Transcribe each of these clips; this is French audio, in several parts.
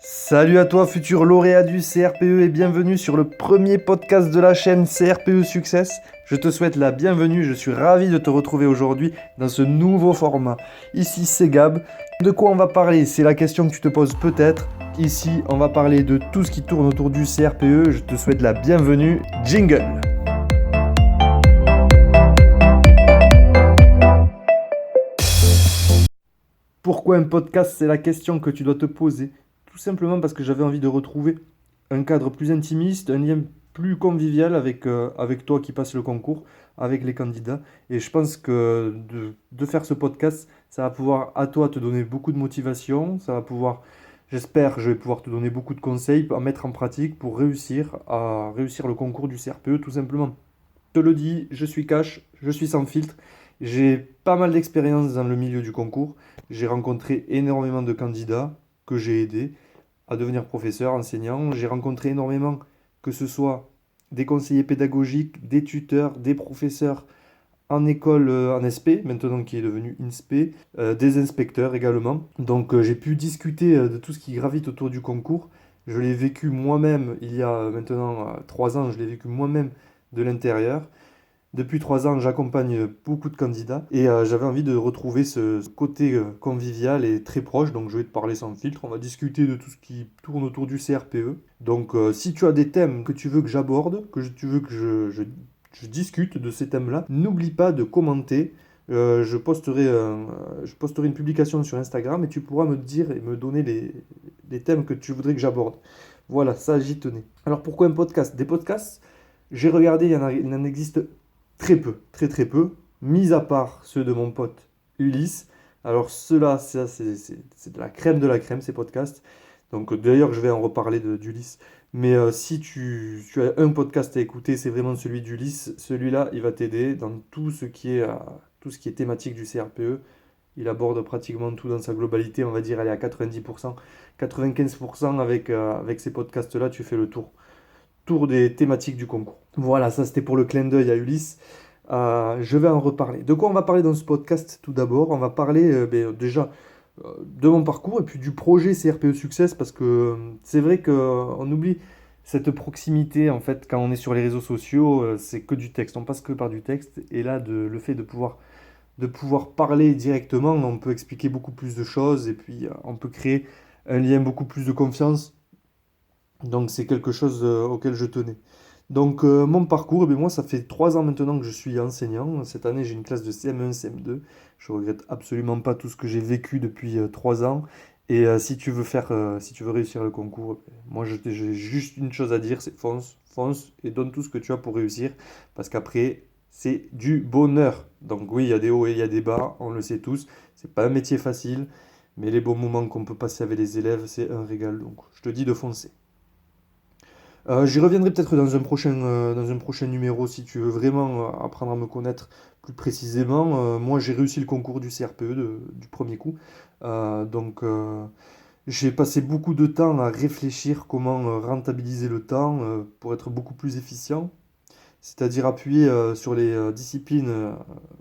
Salut à toi, futur lauréat du CRPE, et bienvenue sur le premier podcast de la chaîne CRPE Success. Je te souhaite la bienvenue, je suis ravi de te retrouver aujourd'hui dans ce nouveau format. Ici c'est Gab. De quoi on va parler? C'est la question que tu te poses peut-être. Ici, on va parler de tout ce qui tourne autour du CRPE. Je te souhaite la bienvenue. Jingle! Pourquoi un podcast? C'est la question que tu dois te poser. Tout simplement parce que j'avais envie de retrouver un cadre plus intimiste, un lien plus convivial avec toi qui passe le concours, avec les candidats. Et je pense que de faire ce podcast, ça va pouvoir à toi te donner beaucoup de motivation, ça va pouvoir, j'espère, je vais pouvoir te donner beaucoup de conseils à mettre en pratique pour réussir le concours du CRPE tout simplement. Je te le dis, je suis cash, je suis sans filtre. J'ai pas mal d'expérience dans le milieu du concours. J'ai rencontré énormément de candidats que j'ai aidés à devenir professeur, enseignant. J'ai rencontré énormément, que ce soit des conseillers pédagogiques, des tuteurs, des professeurs en école en SP, maintenant qui est devenu INSPE, des inspecteurs également. Donc j'ai pu discuter de tout ce qui gravite autour du concours. Je l'ai vécu moi-même il y a maintenant 3 ans, je l'ai vécu moi-même de l'intérieur. Depuis 3 ans, j'accompagne beaucoup de candidats et j'avais envie de retrouver ce côté convivial et très proche. Donc, je vais te parler sans filtre. On va discuter de tout ce qui tourne autour du CRPE. Donc, si tu as des thèmes que tu veux que j'aborde, tu veux que je discute de ces thèmes-là, n'oublie pas de commenter. Je posterai une publication sur Instagram et tu pourras me dire et me donner les thèmes que tu voudrais que j'aborde. Voilà, ça j'y tenais. Alors, pourquoi un podcast? Des podcasts, j'ai regardé, il en existe très peu, très très peu, mis à part ceux de mon pote Ulysse. Alors ceux-là, ça, c'est de la crème, ces podcasts. Donc d'ailleurs, je vais en reparler d'Ulysse. Mais si tu as un podcast à écouter, c'est vraiment celui d'Ulysse. Celui-là, il va t'aider dans tout ce qui est thématique du CRPE. Il aborde pratiquement tout dans sa globalité, on va dire, elle est à 90%, 95% avec ces podcasts-là, tu fais le tour des thématiques du concours. Voilà, ça c'était pour le clin d'œil à Ulysse. Je vais en reparler. De quoi on va parler dans ce podcast tout d'abord? On va parler déjà de mon parcours et puis du projet CRPE Success parce que c'est vrai qu'on oublie cette proximité en fait quand on est sur les réseaux sociaux, c'est que du texte, on passe que par du texte et là le fait de pouvoir parler directement, on peut expliquer beaucoup plus de choses et puis on peut créer un lien beaucoup plus de confiance, donc c'est quelque chose auquel je tenais. Donc mon parcours, eh bien, moi ça fait 3 ans maintenant que je suis enseignant. Cette année j'ai une classe de CM1, CM2. Je regrette absolument pas tout ce que j'ai vécu depuis 3 ans. Et si tu veux réussir le concours, moi j'ai juste une chose à dire, c'est fonce, fonce et donne tout ce que tu as pour réussir. Parce qu'après, c'est du bonheur. Donc oui, il y a des hauts et il y a des bas, on le sait tous. C'est pas un métier facile, mais les bons moments qu'on peut passer avec les élèves, c'est un régal. Donc je te dis de foncer. J'y reviendrai peut-être dans un prochain numéro si tu veux vraiment apprendre à me connaître plus précisément. Moi, j'ai réussi le concours du CRPE du premier coup. Donc, j'ai passé beaucoup de temps à réfléchir comment rentabiliser le temps pour être beaucoup plus efficient. C'est-à-dire appuyer sur les disciplines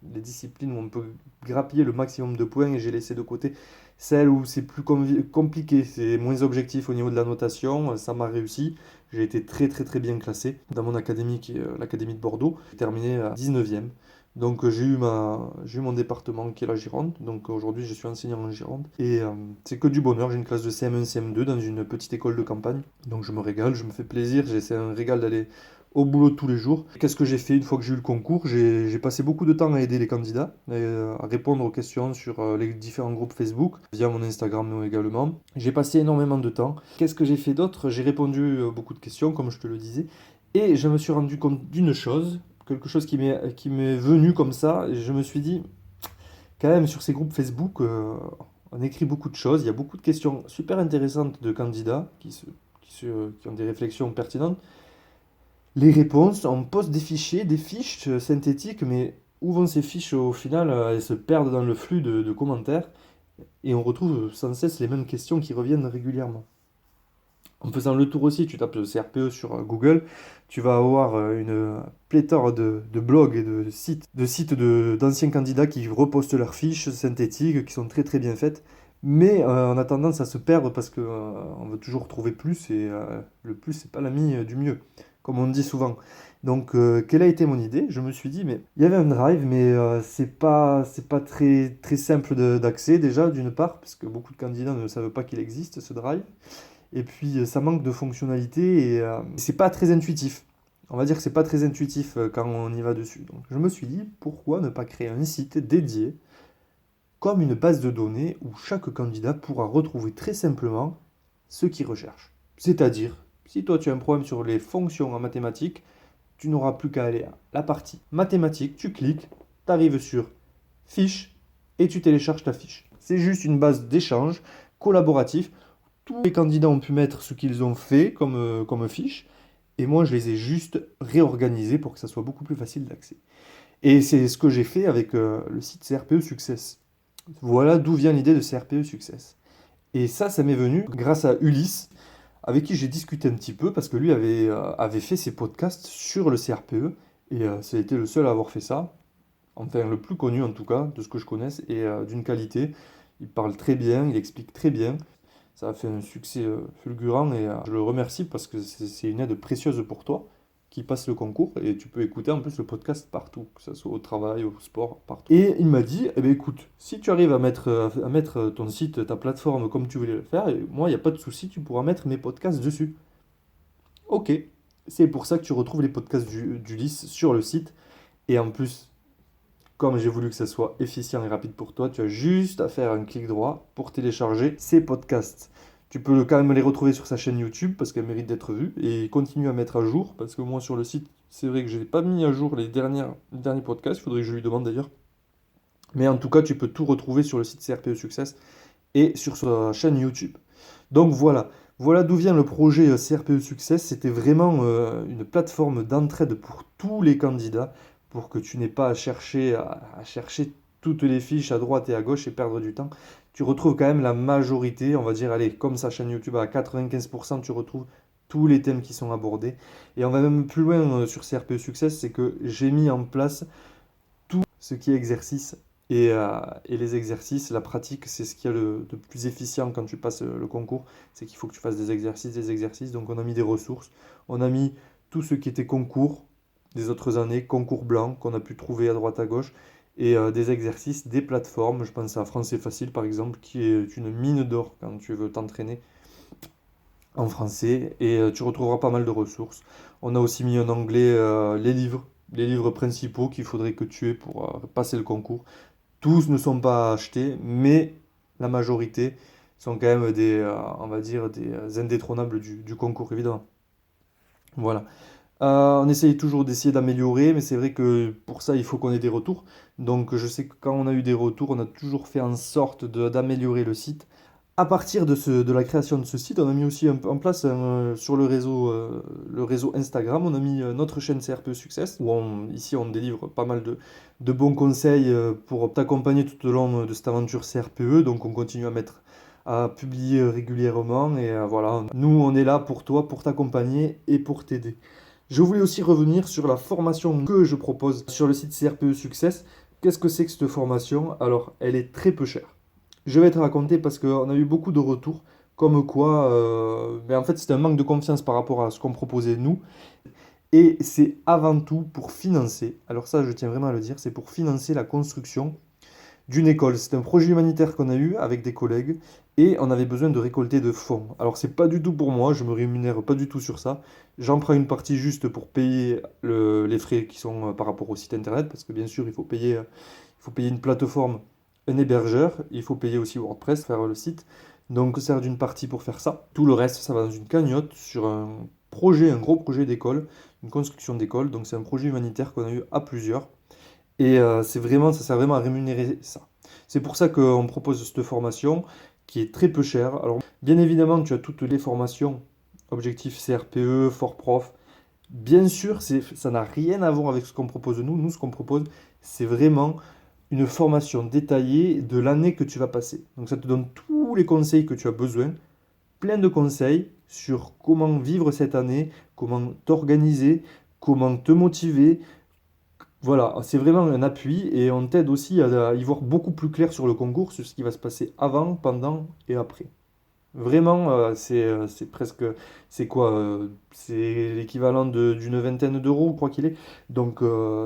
où on peut grappiller le maximum de points et j'ai laissé de côté celles où c'est plus compliqué, c'est moins objectif au niveau de la notation. Ça m'a réussi. J'ai été très très très bien classé dans mon académie qui est l'académie de Bordeaux. J'ai terminé à 19e. Donc j'ai eu mon département qui est la Gironde. Donc aujourd'hui je suis enseignant en Gironde. Et c'est que du bonheur. J'ai une classe de CM1, CM2 dans une petite école de campagne. Donc je me régale, je me fais plaisir. C'est un régal d'aller au boulot tous les jours. Qu'est-ce que j'ai fait une fois que j'ai eu le concours? J'ai passé beaucoup de temps à aider les candidats, à répondre aux questions sur les différents groupes Facebook, via mon Instagram également. J'ai passé énormément de temps. Qu'est-ce que j'ai fait d'autre? J'ai répondu à beaucoup de questions, comme je te le disais, et je me suis rendu compte d'une chose, quelque chose qui m'est venu comme ça, et je me suis dit, quand même, sur ces groupes Facebook, on écrit beaucoup de choses, il y a beaucoup de questions super intéressantes de candidats qui ont des réflexions pertinentes. Les réponses, on poste des fichiers, des fiches synthétiques, mais où vont ces fiches au final? Elles se perdent dans le flux de commentaires et on retrouve sans cesse les mêmes questions qui reviennent régulièrement. En faisant le tour aussi, tu tapes le CRPE sur Google, tu vas avoir une pléthore de blogs et de sites d'anciens candidats qui repostent leurs fiches synthétiques, qui sont très très bien faites. Mais on a tendance à se perdre parce que on veut toujours trouver plus et le plus, c'est pas l'ami du mieux, comme on dit souvent. Donc, quelle a été mon idée? Je me suis dit, mais il y avait un drive, mais c'est pas très, très simple d'accès déjà, d'une part, parce que beaucoup de candidats ne savent pas qu'il existe ce drive. Et puis, ça manque de fonctionnalité et c'est pas très intuitif. On va dire que c'est pas très intuitif quand on y va dessus. Donc, je me suis dit, pourquoi ne pas créer un site dédié comme une base de données où chaque candidat pourra retrouver très simplement ce qu'il recherche. C'est-à-dire, si toi tu as un problème sur les fonctions en mathématiques, tu n'auras plus qu'à aller à la partie mathématiques, tu cliques, tu arrives sur fiche et tu télécharges ta fiche. C'est juste une base d'échange collaboratif. Tous les candidats ont pu mettre ce qu'ils ont fait comme fiche et moi je les ai juste réorganisés pour que ça soit beaucoup plus facile d'accès. Et c'est ce que j'ai fait avec le site CRPE Success. Voilà d'où vient l'idée de CRPE Success. Et ça m'est venu grâce à Ulysse, avec qui j'ai discuté un petit peu, parce que lui avait fait ses podcasts sur le CRPE, et ça a été le seul à avoir fait ça, enfin le plus connu en tout cas, de ce que je connaisse, et d'une qualité. Il parle très bien, il explique très bien. Ça a fait un succès fulgurant, et je le remercie parce que c'est une aide précieuse pour toi qui passe le concours, et tu peux écouter en plus le podcast partout, que ce soit au travail, au sport, partout. Et il m'a dit, eh ben écoute, si tu arrives à mettre ton site, ta plateforme comme tu voulais le faire, et moi, il n'y a pas de souci, tu pourras mettre mes podcasts dessus. Ok, c'est pour ça que tu retrouves les podcasts d'Ulysse sur le site. Et en plus, comme j'ai voulu que ça soit efficient et rapide pour toi, tu as juste à faire un clic droit pour télécharger ces podcasts. Tu peux quand même les retrouver sur sa chaîne YouTube parce qu'elle mérite d'être vue et il continue à mettre à jour parce que moi sur le site, c'est vrai que je n'ai pas mis à jour les derniers podcasts, il faudrait que je lui demande d'ailleurs. Mais en tout cas, tu peux tout retrouver sur le site CRPE Success et sur sa chaîne YouTube. Donc voilà d'où vient le projet CRPE Success. C'était vraiment une plateforme d'entraide pour tous les candidats, pour que tu n'aies pas à chercher toutes les fiches à droite et à gauche et perdre du temps. Tu retrouves quand même la majorité, on va dire, allez, comme sa chaîne YouTube à 95%, tu retrouves tous les thèmes qui sont abordés. Et on va même plus loin sur CRPE Success, c'est que j'ai mis en place tout ce qui est exercice. Et les exercices, la pratique, c'est ce qu'il y a de plus efficient quand tu passes le concours. C'est qu'il faut que tu fasses des exercices, des exercices. Donc on a mis des ressources. On a mis tout ce qui était concours des autres années, concours blanc qu'on a pu trouver à droite à gauche. Et des exercices, des plateformes. Je pense à Français Facile par exemple, qui est une mine d'or quand tu veux t'entraîner en français. Et tu retrouveras pas mal de ressources. On a aussi mis en anglais les livres principaux qu'il faudrait que tu aies pour passer le concours. Tous ne sont pas achetés, mais la majorité sont quand même on va dire, des indétrônables du concours, évidemment. Voilà. On essaye toujours d'essayer d'améliorer, mais c'est vrai que pour ça, il faut qu'on ait des retours. Donc, je sais que quand on a eu des retours, on a toujours fait en sorte d'améliorer le site. À partir de la création de ce site, on a mis aussi en place sur le réseau Instagram, on a mis notre chaîne CRPE Success, où ici on délivre pas mal de bons conseils pour t'accompagner tout au long de cette aventure CRPE. Donc on continue à publier régulièrement et voilà, nous on est là pour toi, pour t'accompagner et pour t'aider. Je voulais aussi revenir sur la formation que je propose sur le site CRPE Success. Qu'est-ce que c'est que cette formation? Alors, elle est très peu chère. Je vais te raconter parce qu'on a eu beaucoup de retours comme quoi, mais en fait, c'était un manque de confiance par rapport à ce qu'on proposait nous. Et c'est avant tout pour financer, alors ça, je tiens vraiment à le dire, c'est pour financer la construction d'une école. C'est un projet humanitaire qu'on a eu avec des collègues et on avait besoin de récolter de fonds. Alors c'est pas du tout pour moi, je me rémunère pas du tout sur ça. J'en prends une partie juste pour payer les frais qui sont par rapport au site internet, parce que bien sûr il faut payer une plateforme, un hébergeur, il faut payer aussi WordPress, faire le site. Donc ça sert d'une partie pour faire ça. Tout le reste, ça va dans une cagnotte sur un gros projet d'école, une construction d'école. Donc c'est un projet humanitaire qu'on a eu à plusieurs. Et ça sert vraiment à rémunérer ça. C'est pour ça qu'on propose cette formation qui est très peu chère. Alors, bien évidemment, tu as toutes les formations, objectifs CRPE, Fort Prof. Bien sûr, ça n'a rien à voir avec ce qu'on propose nous. Nous, ce qu'on propose, c'est vraiment une formation détaillée de l'année que tu vas passer. Donc, ça te donne tous les conseils que tu as besoin, plein de conseils sur comment vivre cette année, comment t'organiser, comment te motiver, Voilà, c'est vraiment un appui et on t'aide aussi à y voir beaucoup plus clair sur le concours, sur ce qui va se passer avant, pendant et après. Vraiment, c'est presque, c'est quoi, c'est l'équivalent d'une vingtaine d'euros, je crois qu'il est. Donc,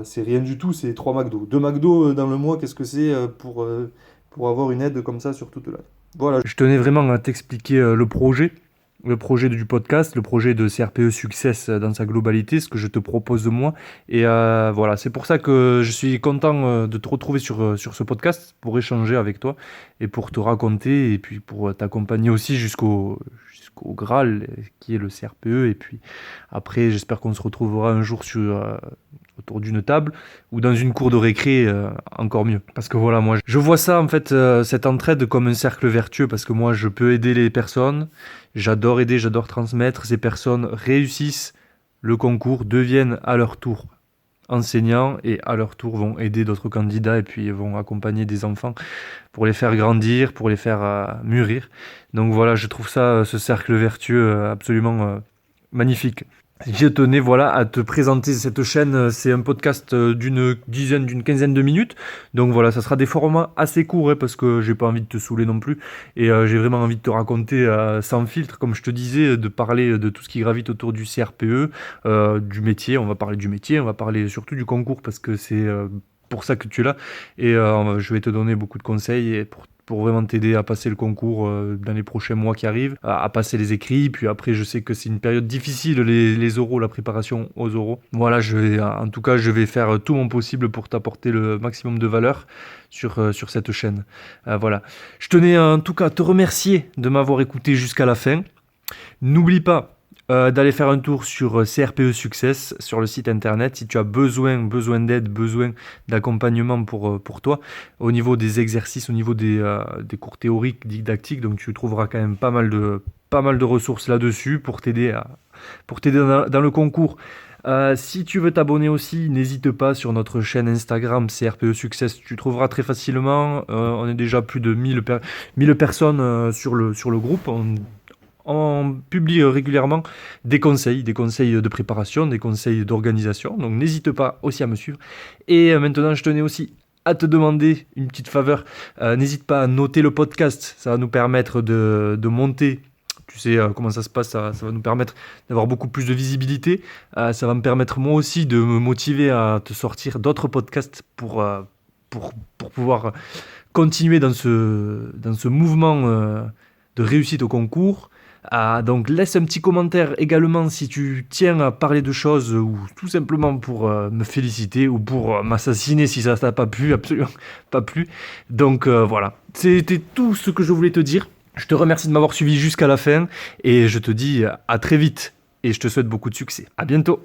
c'est rien du tout, c'est 3 McDo. 2 McDo dans le mois, qu'est-ce que c'est pour avoir une aide comme ça sur toute l'année. Voilà, je tenais vraiment à t'expliquer le projet du podcast, le projet de CRPE Success dans sa globalité, ce que je te propose de moi. Et voilà, c'est pour ça que je suis content de te retrouver sur ce podcast pour échanger avec toi et pour te raconter et puis pour t'accompagner aussi jusqu'au Graal qui est le CRPE. Et puis après, j'espère qu'on se retrouvera un jour autour d'une table ou dans une cour de récré, encore mieux. Parce que voilà, moi, je vois ça en fait, cette entraide comme un cercle vertueux parce que moi, je peux aider les personnes. J'adore aider, j'adore transmettre. Ces personnes réussissent le concours, deviennent à leur tour enseignants et à leur tour vont aider d'autres candidats et puis vont accompagner des enfants pour les faire grandir, pour les faire mûrir. Donc voilà, je trouve ça, ce cercle vertueux absolument magnifique. Je tenais voilà à te présenter cette chaîne. C'est un podcast d'une quinzaine de minutes. Donc voilà, ça sera des formats assez courts parce que j'ai pas envie de te saouler non plus. Et j'ai vraiment envie de te raconter sans filtre, comme je te disais, de parler de tout ce qui gravite autour du CRPE, du métier. On va parler du métier, on va parler surtout du concours parce que c'est pour ça que tu es là. Et je vais te donner beaucoup de conseils et pour vraiment t'aider à passer le concours dans les prochains mois qui arrivent, à passer les écrits. Puis après, je sais que c'est une période difficile, les oraux, la préparation aux oraux. Voilà, en tout cas, je vais faire tout mon possible pour t'apporter le maximum de valeur sur cette chaîne. Voilà. Je tenais en tout cas à te remercier de m'avoir écouté jusqu'à la fin. N'oublie pas d'aller faire un tour sur CRPE Success, sur le site internet, si tu as besoin d'aide, besoin d'accompagnement pour toi, au niveau des exercices, au niveau des cours théoriques, didactiques, donc tu trouveras quand même pas mal de ressources là-dessus pour t'aider dans le concours. Si tu veux t'abonner aussi, n'hésite pas sur notre chaîne Instagram CRPE Success, tu trouveras très facilement. On est déjà plus de 1000 personnes sur le groupe. On publie régulièrement des conseils de préparation, des conseils d'organisation. Donc n'hésite pas aussi à me suivre. Et maintenant, je tenais aussi à te demander une petite faveur. N'hésite pas à noter le podcast. Ça va nous permettre de monter. Tu sais comment ça se passe, ça va nous permettre d'avoir beaucoup plus de visibilité. Ça va me permettre moi aussi de me motiver à te sortir d'autres podcasts pour pouvoir continuer dans ce mouvement de réussite au concours. Donc laisse un petit commentaire également si tu tiens à parler de choses ou tout simplement pour me féliciter ou pour m'assassiner si ça t'a pas plu, absolument pas plu. Donc voilà, c'était tout ce que je voulais te dire. Je te remercie de m'avoir suivi jusqu'à la fin et je te dis à très vite et je te souhaite beaucoup de succès. À bientôt.